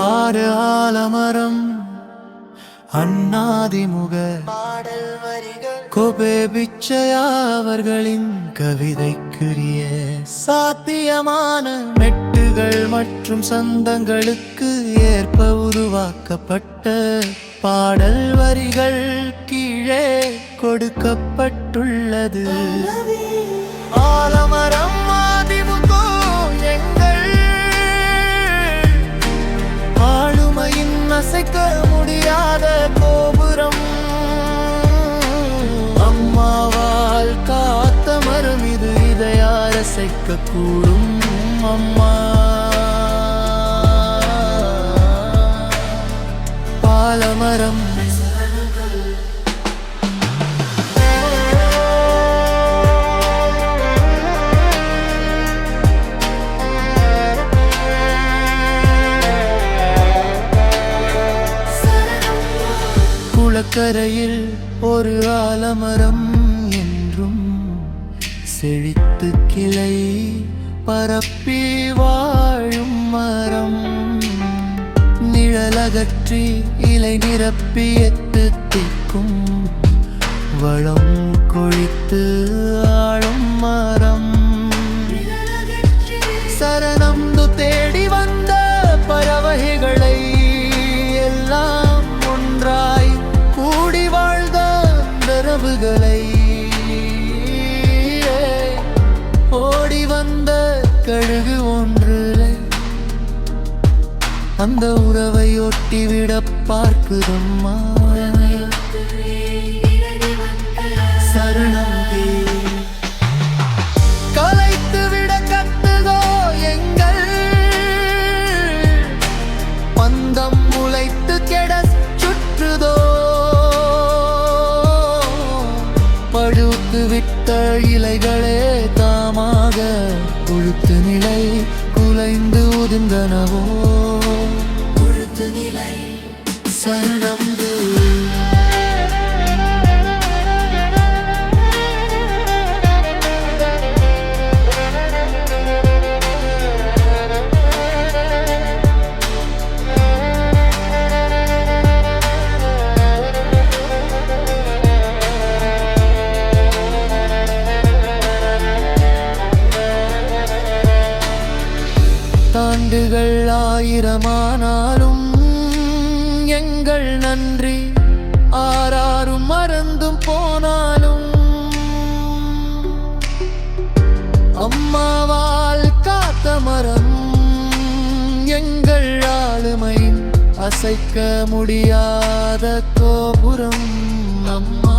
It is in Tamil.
ஆறு ஆலமரம் அண்ணாதிமுக பாடல் வரிகள் கோபே பிச்சையா அவர்களின் கவிதைக்குரிய சாத்தியமான மெட்டுகள் மற்றும் சந்தங்களுக்கு ஏற்ப உருவாக்கப்பட்ட பாடல் வரிகள் கீழே கொடுக்கப்பட்டுள்ளது. ஆலமரம் அதிமுக எங்கள் ஆளுமையின் அசைக்க முடியாத கோபுரம். அம்மாவால் காத்த மரம் இது, இதை யார் அசைக்க கூடும்? அம்மா ஆலமரம் குளக்கரையில் ஒரு ஆலமரம் என்றும் செழித்து கிளை பரப்பி வாழும் மரம். நிழலகற்றி இலை நிரப்பி எட்டு திக்கும் வளம் கொழித்து ஆளும் மரம். சரணம் தேடி வந்த பறவைகளை எல்லாம் ஒன்றாய் கூடி வாழ்ந்த இரவுகளை ஓடி வந்த கழுகு ஒன்று அந்த உறவை ஒட்டிவிட பார்க்குதம்மா. சரணம் கலைத்து விட கத்துதோ எங்கள் பந்தம் முளைத்து கெட சுற்றுதோ. பழுத்து விட்ட இலைகளே தாமாக கொழுத்து நிலை குலைந்து உதிர்ந்தனவோ. கொழுத்து நிலை சரணம் ஆண்டுகள் ஆயிரமானாலும் எங்கள் நன்றி ஆறாரும் மறந்தும் போனாலும் அம்மாவால் காத்த மரம் எங்கள் ஆளுமை அசைக்க முடியாத கோபுரம். அம்மா